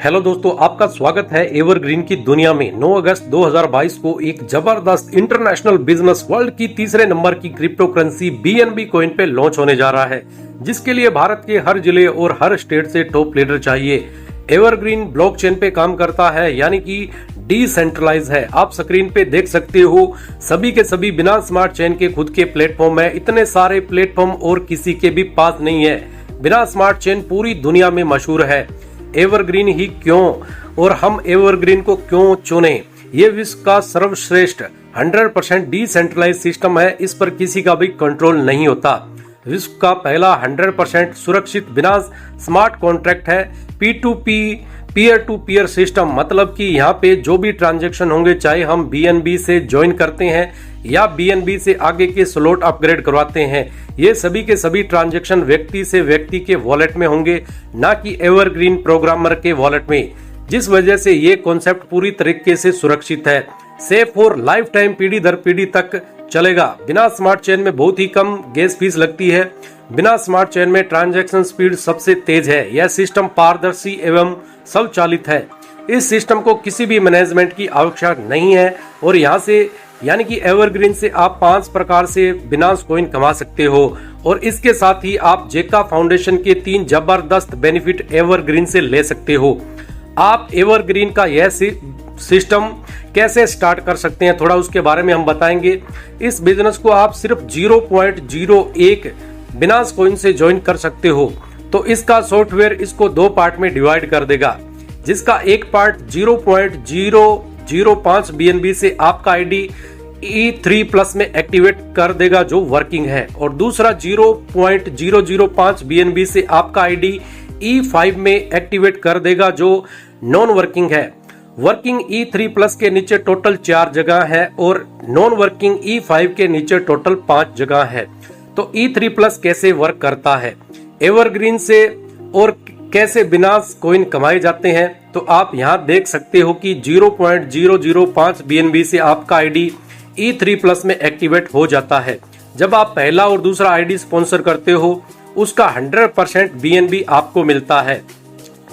Hello दोस्तों, आपका स्वागत है एवरग्रीन की दुनिया में। 9 अगस्त 2022 को एक जबरदस्त इंटरनेशनल बिजनेस वर्ल्ड की तीसरे नंबर की क्रिप्टो करेंसी BNB कॉइन पे लॉन्च होने जा रहा है, जिसके लिए भारत के हर जिले और हर स्टेट से टॉप लीडर चाहिए। एवरग्रीन ब्लॉकचेन पे काम करता है, यानी कि डिसेंट्रलाइज है। आप स्क्रीन पे देख सकते हो, सभी के सभी बिना स्मार्ट चेन के खुद के प्लेटफॉर्म है। इतने सारे प्लेटफॉर्म और किसी के भी पास नहीं है। बिना स्मार्ट चेन पूरी दुनिया में मशहूर है। एवरग्रीन ही क्यों, और हम एवरग्रीन को क्यों चुने? ये विश्व का सर्वश्रेष्ठ 100% डिसेंट्रलाइज सिस्टम है। इस पर किसी का भी कंट्रोल नहीं होता। विश्व का पहला 100% सुरक्षित बिना स्मार्ट कॉन्ट्रैक्ट है। P2P peer to peer system, मतलब कि यहाँ पे जो भी ट्रांजैक्शन होंगे, चाहे हम BNB से ज्वाइन करते हैं या BNB से आगे के स्लॉट अपग्रेड करवाते हैं, ये सभी के सभी ट्रांजैक्शन व्यक्ति से व्यक्ति के वॉलेट में होंगे, ना कि एवरग्रीन प्रोग्रामर के वॉलेट में। जिस वजह से ये कॉन्सेप्ट पूरी तरीके से सुरक्षित है, सेफ और लाइफ टाइम पीढ़ी दर पीढ़ी तक चलेगा। बिना स्मार्ट चेन में बहुत ही कम गैस फीस लगती है। बिना स्मार्ट चेन में ट्रांजैक्शन स्पीड सबसे तेज है। यह सिस्टम पारदर्शी एवं स्वचालित है। इस सिस्टम को किसी भी मैनेजमेंट की आवश्यकता नहीं है, और यहाँ से यानी कि एवरग्रीन से आप 5 प्रकार से बिनास कॉइन कमा सकते हो। और इसके साथ ही आप जेका फाउंडेशन के 3 जबरदस्त बेनिफिट एवरग्रीन से ले सकते हो। आप एवरग्रीन का यह सिस्टम कैसे स्टार्ट कर सकते हैं, थोड़ा उसके बारे में हम बताएंगे। इस बिजनेस को आप सिर्फ 0.01 बिनास कॉइन से ज्वाइन कर सकते हो। तो इसका सॉफ्टवेयर इसको 2 पार्ट में डिवाइड कर देगा, जिसका एक पार्ट 0.005 BNB से आपका आईडी E3+ में एक्टिवेट कर देगा, जो वर्किंग है, और दूसरा 0.005 BNB से आपका आईडी E5 में एक्टिवेट कर देगा, जो नॉन वर्किंग है। वर्किंग E3+ के नीचे टोटल 4 जगह है और नॉन वर्किंग E5 के नीचे टोटल 5 जगह है। तो E3+ कैसे वर्क करता है एवरग्रीन से और कैसे बिना कॉइन कमाए जाते हैं, तो आप यहाँ देख सकते हो कि 0.005 BNB से आपका आईडी E3+ में एक्टिवेट हो जाता है। जब आप पहला और दूसरा आईडी स्पॉन्सर करते हो, उसका 100% BNB आपको मिलता है,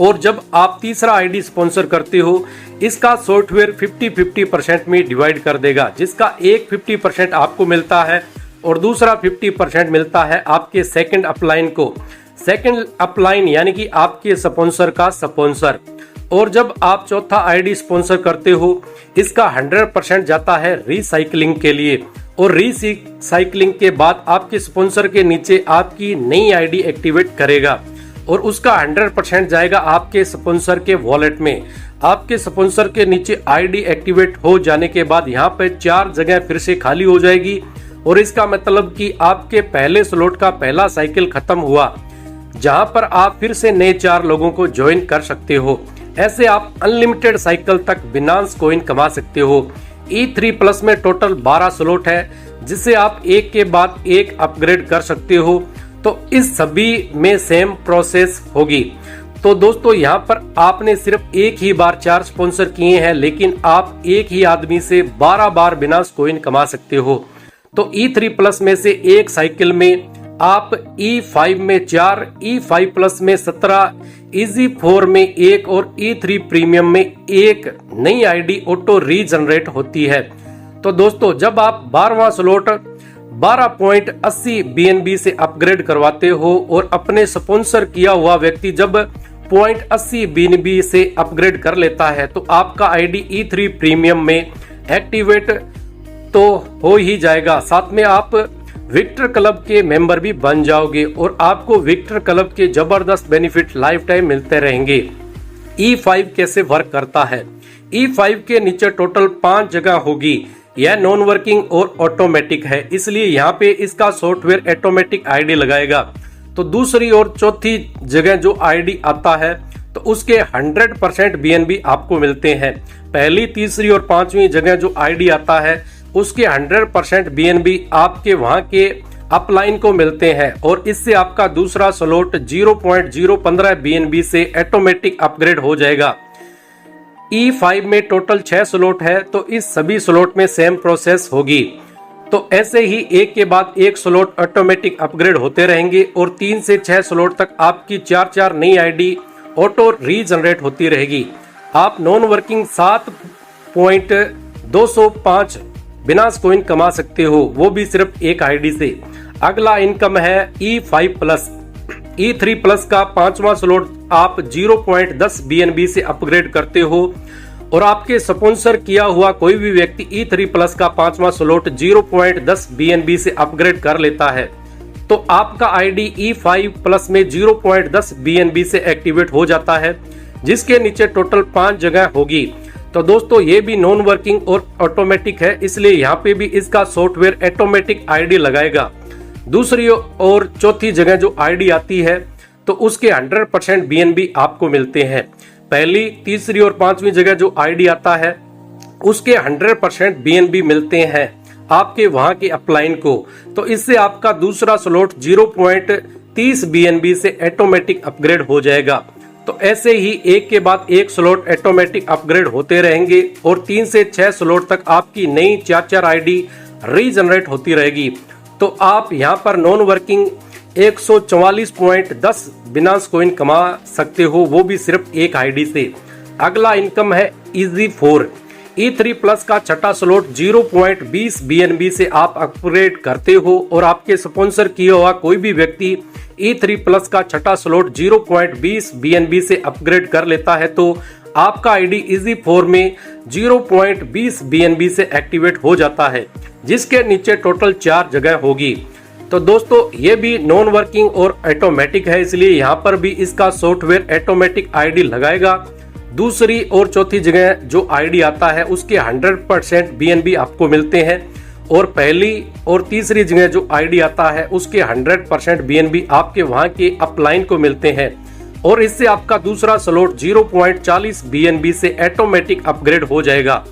और जब आप तीसरा आईडी स्पॉन्सर करते हो, इसका सॉफ्टवेयर 50-50% में डिवाइड कर देगा, जिसका एक 50% आपको मिलता है और दूसरा 50% मिलता है आपके सेकंड अपलाइन को। सेकंड अपलाइन यानी कि आपके स्पॉन्सर का स्पॉन्सर। और जब आप चौथा आईडी स्पॉन्सर करते हो, इसका 100% जाता है रीसाइक्लिंग के लिए, और रीसाइक्लिंग के बाद आपके स्पॉन्सर के नीचे आपकी नई आईडी एक्टिवेट करेगा, और उसका 100% जाएगा आपके स्पॉन्सर के वॉलेट में। आपके स्पॉन्सर के नीचे आईडी एक्टिवेट हो जाने के बाद यहाँ पे 4 जगह फिर से खाली हो जाएगी, और इसका मतलब कि आपके पहले स्लॉट का पहला साइकिल खत्म हुआ, जहां पर आप फिर से नए 4 लोगों को ज्वाइन कर सकते हो। ऐसे आप अनलिमिटेड साइकिल तक बिनास कॉइन कमा सकते हो। E3+ में टोटल 12 स्लॉट है, जिसे आप एक के बाद एक अपग्रेड कर सकते हो। तो इस सभी में सेम प्रोसेस होगी। तो दोस्तों, यहाँ पर आपने सिर्फ एक ही बार 4 स्पॉन्सर किए हैं, लेकिन आप एक ही आदमी से 12 बार बिनास कॉइन कमा सकते हो। तो E3+ में से एक साइकिल में आप E5 में 4, E5+ में 17, EZ4 में 1 और E3 प्रीमियम में 1 नई आईडी ऑटो रीजनरेट होती है। तो दोस्तों, जब आप 12वां स्लॉट 12.80 BNB से अपग्रेड करवाते हो, और अपने स्पॉन्सर किया हुआ व्यक्ति जब 0.80 BNB से अपग्रेड कर लेता है, तो आपका आईडी E3 प्रीमियम में एक्टिवेट तो हो ही जाएगा। साथ में आप विक्टर क्लब के मेंबर भी बन जाओगे, और आपको विक्टर क्लब के जबरदस्त बेनिफिट लाइफ टाइम मिलते रहेंगे। E5 कैसे वर्क करता है? E5 के नीचे टोटल 5 जगह होगी। यह नॉन वर्किंग और ऑटोमेटिक है, इसलिए यहाँ पे इसका सॉफ्टवेयर ऑटोमेटिक आईडी लगाएगा। तो दूसरी और चौथी जगह जो आईडी आता है, तो उसके 100% BNB आपको मिलते हैं। पहली, तीसरी और 5वीं जगह जो आईडी आता है, उसके 100% BNB आपके वहां के अपलाइन को मिलते हैं, और इससे आपका दूसरा स्लॉट 0.015 BNB से ऑटोमेटिक अपग्रेड हो जाएगा। E5 में टोटल 6 स्लॉट है, तो इस सभी स्लॉट में सेम प्रोसेस होगी। तो ऐसे ही एक के बाद एक स्लॉट ऑटोमेटिक अपग्रेड होते रहेंगे, और 3 से 6 स्लॉट तक आपकी 4 नई आईडी ऑटो रीजनरेट होती रहेगी। आप नॉन वर्किंग 7.205 बिनास कॉइन कमा सकते हो, वो भी सिर्फ एक आईडी से। अगला इनकम है E5 प्लस। E3 प्लस का 5वां स्लॉट आप 0.10 BNB से अपग्रेड करते हो और आपके स्पॉन्सर किया हुआ कोई भी व्यक्ति E3 प्लस का 5वां स्लॉट 0.10 BNB से अपग्रेड कर लेता है तो आपका आईडी E5 प्लस में 0.10 BNB से एक्टिवेट हो जाता है, जिसके नीचे टोटल 5 जगह होगी। तो दोस्तों ये भी नॉन वर्किंग और ऑटोमेटिक है, इसलिए यहाँ पे भी इसका सॉफ्टवेयर ऑटोमेटिक आईडी लगाएगा। दूसरी और चौथी जगह जो आईडी आती है तो उसके 100% BNB आपको मिलते हैं। पहली, तीसरी और पांचवी जगह जो आईडी आता है उसके 100% BNB मिलते हैं आपके वहां के अपलाइन को। तो इससे आपका दूसरा स्लॉट 0.30 BNB से ऑटोमेटिक अपग्रेड हो जाएगा। तो ऐसे ही एक के बाद एक स्लॉट ऑटोमेटिक अपग्रेड होते रहेंगे और 3 से 6 स्लॉट तक आपकी नई 4 आईडी रीजनरेट होती रहेगी। तो आप यहां पर नॉन वर्किंग 144.10 बिनास कॉइन कमा सकते हो, वो भी सिर्फ एक आईडी से। अगला इनकम है EZ4। E3 प्लस का छठा स्लॉट 0.20 BNB से आप अपग्रेड करते हो और आपके स्पॉन्सर किया हुआ कोई भी व्यक्ति E3 प्लस का छठा स्लॉट 0.20 BNB से अपग्रेड कर लेता है तो आपका आईडी EZ4 में 0.20 BNB से एक्टिवेट हो जाता है, जिसके नीचे टोटल 4 जगह होगी। तो दोस्तों ये भी नॉन वर्किंग और ऑटोमेटिक है, इसलिए यहाँ पर भी इसका सॉफ्टवेयर ऑटोमेटिक आईडी लगाएगा। दूसरी और चौथी जगह जो आईडी आता है उसके 100% BNB आपको मिलते हैं और पहली और तीसरी जगह जो आईडी आता है उसके 100% BNB आपके वहां के अपलाइन को मिलते हैं और इससे आपका दूसरा स्लॉट 0.40 BNB से ऑटोमेटिक अपग्रेड हो जाएगा।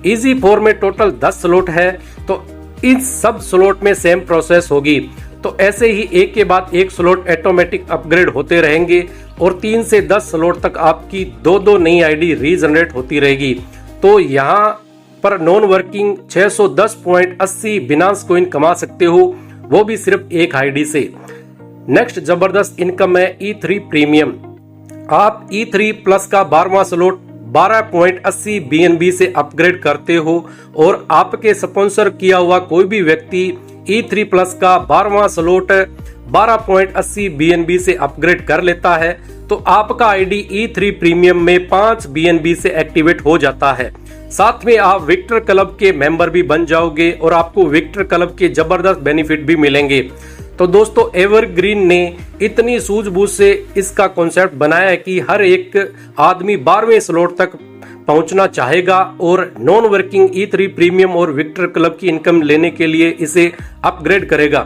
EZ4 में टोटल 10 स्लॉट है तो इस सब स्लॉट में सेम प्रोसेस होगी। तो ऐसे ही एक के बाद एक स्लॉट ऑटोमेटिक अपग्रेड होते रहेंगे और 3 से 10 स्लॉट तक आपकी 2 नई आईडी रीजनरेट होती रहेगी। तो यहाँ पर नॉन वर्किंग 610.80 बिनास कॉइन कमा सकते हो, वो भी सिर्फ एक आईडी से। नेक्स्ट जबरदस्त इनकम है E3 प्रीमियम। आप E3 प्लस का 12वां स्लॉट 12.80 BNB से अपग्रेड करते हो और आपके स्पॉन्सर किया हुआ कोई भी व्यक्ति E3 प्लस का 12वां स्लॉट 12.80 BNB से अपग्रेड कर लेता है तो आपका आईडी E3 प्रीमियम में 5 BNB से एक्टिवेट हो जाता है। साथ में आप विक्टर क्लब के मेंबर भी बन जाओगे और आपको विक्टर क्लब के जबरदस्त बेनिफिट भी मिलेंगे। तो दोस्तों एवरग्रीन ने इतनी सूझबूझ से इसका कॉन्सेप्ट बनाया है कि हर एक आदमी 12वें स्लॉट तक पहुंचना चाहेगा और नॉन वर्किंग E3 प्रीमियम और विक्टर क्लब की इनकम लेने के लिए इसे अपग्रेड करेगा।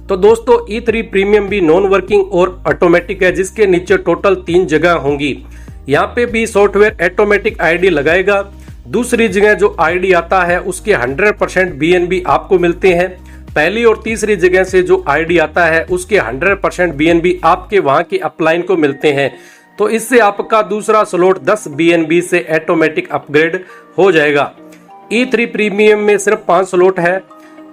तो दोस्तों E3 प्रीमियम भी नॉन वर्किंग और ऑटोमेटिक है, जिसके नीचे टोटल 3 जगह होंगी। यहाँ पे भी सॉफ्टवेयर ऑटोमेटिक आईडी लगाएगा। दूसरी जगह जो आईडी आता है उसके 100% BNB आपको मिलते हैं। पहली और तीसरी जगह से जो आईडी आता है उसके 100% BNB आपके वहां के अपलाइन को मिलते हैं। तो इससे आपका दूसरा स्लॉट 10 BNB से ऑटोमेटिक अपग्रेड हो जाएगा। E3 प्रीमियम में सिर्फ 5 स्लॉट है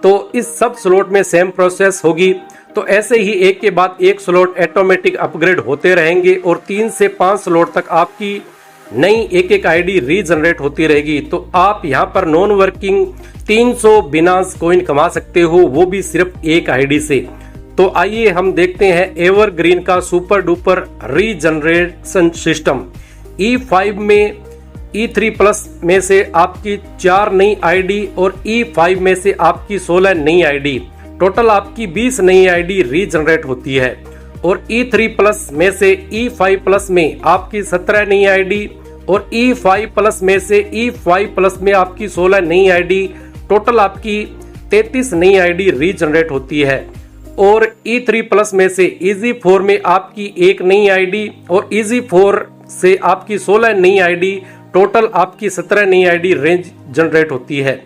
तो इस सब स्लॉट में सेम प्रोसेस होगी। तो ऐसे ही एक के बाद एक स्लॉट ऑटोमेटिक अपग्रेड होते रहेंगे और 3 से 5 स्लॉट तक आपकी नई एक आईडी रीजनरेट होती रहेगी। तो आप यहाँ पर नॉन वर्किंग 300 बिनास कॉइन कमा सकते हो, वो भी सिर्फ एक आईडी से। तो आइए हम देखते हैं एवरग्रीन का super duper regeneration system. E5 में E3 प्लस में से आपकी 4 नई आईडी और E5 में से आपकी 16 नई आईडी, टोटल आपकी 20 नई आईडी रीजनरेट होती है। और E3 प्लस में से E5 प्लस में आपकी 17 नई आईडी और E5 प्लस में से E5 प्लस में आपकी 16 नई आईडी, टोटल आपकी 33 नई आईडी रीजनरेट होती है। और E3 प्लस में से EZ4 में आपकी 1 नई आईडी और EZ4 से आपकी 16 नई आईडी, टोटल आपकी 17 नई आईडी रेंज जनरेट होती है।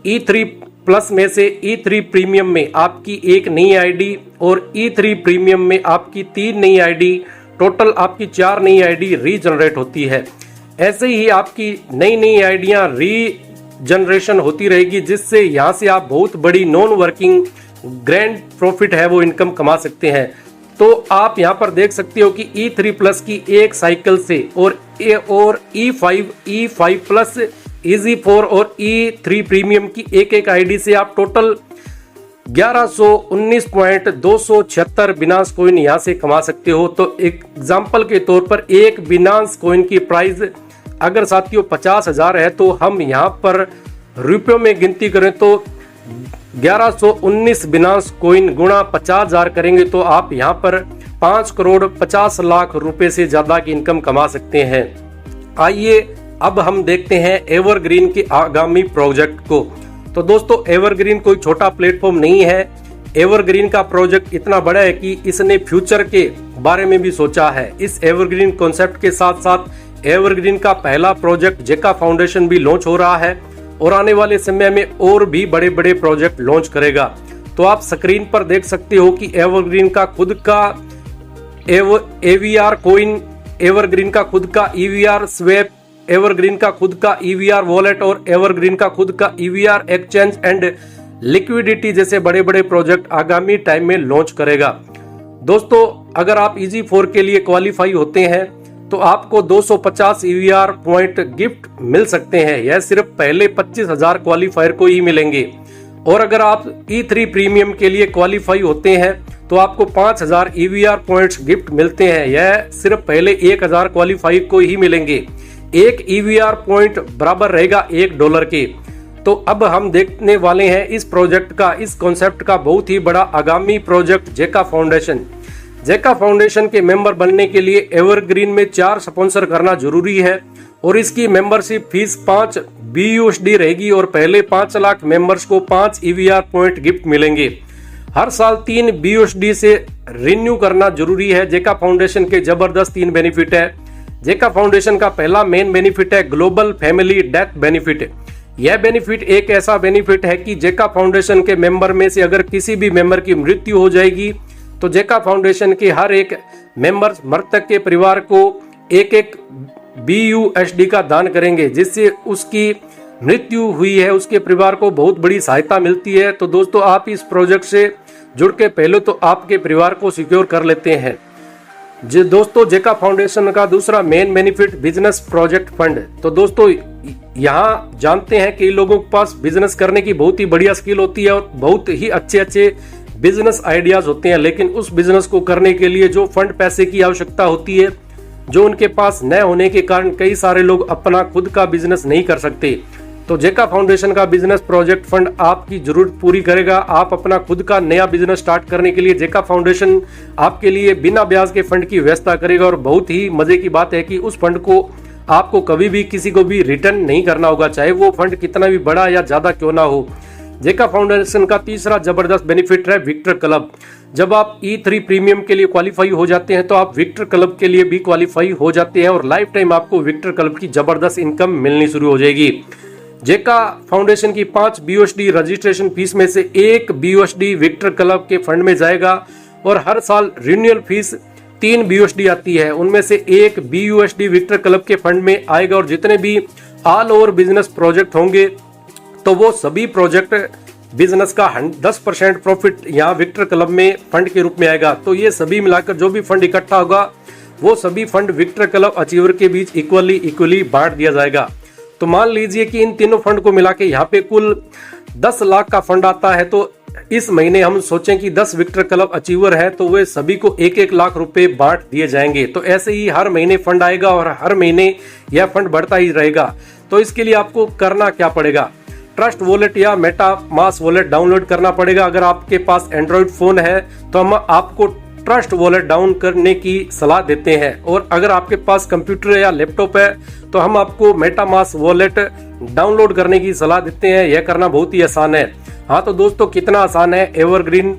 E3 प्लस में से E3 प्रीमियम में आपकी 1 नई आईडी और E3 प्रीमियम में आपकी 3 नई आईडी, टोटल आपकी 4 नई आईडी रीजनरेट होती है। ऐसे ही आपकी नई नई आईडियां रीजनरेशन होती रहेगी, जिससे यहाँ से आप बहुत बड़ी नॉन वर्किंग ग्रैंड प्रॉफिट है वो इनकम कमा सकते हैं। तो आप यहाँ पर देख सकते हो कि E3 प्लस की एक साइकिल से और E5, E5 प्लस, EZ4 और E3 प्रीमियम की एक आईडी से आप टोटल 1119.276 बिनांस कॉइन यहाँ से कमा सकते हो। तो एग्जाम्पल के तौर पर एक बिनांस कॉइन की प्राइस अगर साथियों 50,000 है तो हम यहाँ पर रुपयों में गिनती करें तो 1119 बिनांस कॉइन गुणा 50,000 करेंगे तो आप यहाँ पर 5,50,00,000 रुपए से ज्यादा की इनकम कमा सकते हैं। आइए अब हम देखते हैं एवरग्रीन के आगामी प्रोजेक्ट को। तो दोस्तों एवरग्रीन कोई छोटा प्लेटफॉर्म नहीं है। एवरग्रीन का प्रोजेक्ट इतना बड़ा है कि इसने फ्यूचर के बारे में भी सोचा है। इस एवरग्रीन कॉन्सेप्ट के साथ साथ एवरग्रीन का पहला प्रोजेक्ट जेका फाउंडेशन भी लॉन्च हो रहा है और आने वाले समय में और भी बड़े बड़े प्रोजेक्ट लॉन्च करेगा। तो आप स्क्रीन पर देख सकते हो कि एवरग्रीन का खुद का AVR कॉइन, एवरग्रीन का खुद का EVR स्वैप, एवरग्रीन का खुद का EVR वॉलेट और एवरग्रीन का खुद का EVR एक्सचेंज एंड लिक्विडिटी जैसे बड़े बड़े प्रोजेक्ट आगामी टाइम में लॉन्च करेगा। दोस्तों अगर आप EZ4 के लिए क्वालिफाई होते हैं तो आपको 250 EVR पॉइंट गिफ्ट मिल सकते हैं। यह सिर्फ पहले 25,000 क्वालिफायर को ही मिलेंगे। और अगर आप E3 प्रीमियम के लिए क्वालिफाई होते हैं तो आपको 5,000 EVR पॉइंट्स गिफ्ट मिलते हैं। यह सिर्फ पहले 1,000 क्वालिफाई को ही मिलेंगे। एक EVR पॉइंट बराबर रहेगा $1 के। तो अब हम देखने वाले हैं इस प्रोजेक्ट का, इस कॉन्सेप्ट का बहुत ही बड़ा आगामी प्रोजेक्ट जेका फाउंडेशन। जेका फाउंडेशन के मेंबर बनने के लिए एवरग्रीन में 4 स्पॉन्सर करना जरूरी है और इसकी मेंबरशिप फीस 5 BUSD रहेगी और पहले 5 लाख मेंबर्स को 5 EVR पॉइंट गिफ्ट मिलेंगे। हर साल 3 BUSD से रिन्यू करना जरूरी है। जेका फाउंडेशन के जबरदस्त 3 बेनिफिट है। जेका फाउंडेशन का पहला मेन बेनिफिट है ग्लोबल फैमिली डेथ बेनिफिट। यह बेनिफिट एक ऐसा बेनिफिट है कि जेका फाउंडेशन के मेंबर में से अगर किसी भी मेंबर की मृत्यु हो जाएगी तो जेका फाउंडेशन के हर एक मेंबर मृतक के परिवार को एक BUSD का दान करेंगे, जिससे उसकी मृत्यु हुई है उसके परिवार को बहुत बड़ी सहायता मिलती है। तो दोस्तों आप इस प्रोजेक्ट से जुड़ के पहले तो आपके परिवार को सिक्योर कर लेते हैं। दोस्तों जेका फाउंडेशन का दूसरा main benefit business project fund. तो दोस्तों यहाँ जानते हैं कि लोगों के पास बिजनेस करने की बहुत ही बढ़िया स्किल होती है और बहुत ही अच्छे बिजनेस आइडियाज होते हैं, लेकिन उस बिजनेस को करने के लिए जो फंड पैसे की आवश्यकता होती है जो उनके पास न होने के कारण कई सारे लोग अपना खुद का बिजनेस नहीं कर सकते। तो जेका फाउंडेशन का बिजनेस प्रोजेक्ट फंड आपकी जरूरत पूरी करेगा। आप अपना खुद का नया बिजनेस स्टार्ट करने के लिए जेका फाउंडेशन आपके लिए बिना ब्याज के फंड की व्यवस्था करेगा। और बहुत ही मजे की बात है कि उस फंड को आपको कभी भी किसी को भी रिटर्न नहीं करना होगा, चाहे वो फंड कितना भी बड़ा या ज्यादा क्यों ना हो। जेका फाउंडेशन का तीसरा जबरदस्त बेनिफिट है विक्टर क्लब। जब आप E3 प्रीमियम के लिए क्वालिफाई हो जाते हैं तो आप विक्टर क्लब के लिए भी क्वालिफाई हो जाते हैं और लाइफ टाइम आपको विक्टर क्लब की जबरदस्त इनकम मिलनी शुरू हो जाएगी। जेका फाउंडेशन की 5 BUSD रजिस्ट्रेशन फीस में से 1 BUSD विक्टर क्लब के फंड में जाएगा और हर साल रिन्यूअल फीस 3 BUSD आती है, उनमें से 1 BUSD विक्टर क्लब के फंड में आएगा। और जितने भी ऑल ओवर बिजनेस प्रोजेक्ट होंगे तो वो सभी प्रोजेक्ट बिजनेस का 10% प्रॉफिट यहाँ विक्टर क्लब में फंड के रूप में आएगा। तो ये सभी मिलाकर जो भी फंड इकट्ठा होगा वो सभी फंड विक्टर क्लब अचीवर के बीच इक्वली बांट दिया जाएगा। तो मान लीजिए कि इन तीनों फंड को मिला के यहाँ पे कुल 10 लाख का फंड आता है। तो इस महीने हम सोचें कि 10 विक्टर क्लब अचीवर है तो वे सभी को 1-1 लाख रुपए बांट दिए जाएंगे। तो ऐसे ही हर महीने फंड आएगा और हर महीने यह फंड बढ़ता ही रहेगा। तो इसके लिए आपको करना क्या पड़ेगा, ट्रस्ट वॉलेट या मेटा मास वॉलेट डाउनलोड करना पड़ेगा। अगर आपके पास एंड्रॉइड फोन है तो हम आपको ट्रस्ट वॉलेट डाउन करने की सलाह देते हैं, और अगर आपके पास कंप्यूटर या लैपटॉप है तो हम आपको मेटा मास वॉलेट डाउनलोड करने की सलाह देते हैं। यह करना बहुत ही आसान है। हाँ तो दोस्तों कितना आसान है, एवरग्रीन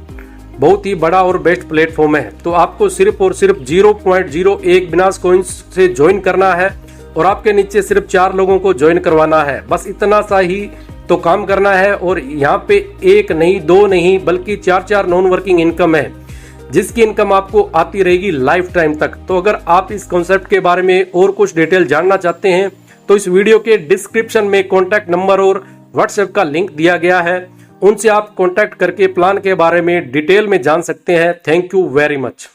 बहुत ही बड़ा और बेस्ट प्लेटफॉर्म है। तो आपको सिर्फ और सिर्फ 0.01 बिनास कॉइन्स से ज्वाइन करना है और आपके नीचे सिर्फ 4 लोगों को ज्वाइन करवाना है। बस इतना सा ही तो काम करना है। और यहाँ पे 1 नहीं 2 नहीं बल्कि 4 नॉन वर्किंग इनकम है, जिसकी इनकम आपको आती रहेगी लाइफ टाइम तक। तो अगर आप इस कॉन्सेप्ट के बारे में और कुछ डिटेल जानना चाहते हैं तो इस वीडियो के डिस्क्रिप्शन में कॉन्टैक्ट नंबर और व्हाट्सएप का लिंक दिया गया है, उनसे आप कॉन्टैक्ट करके प्लान के बारे में डिटेल में जान सकते हैं। Thank you very much.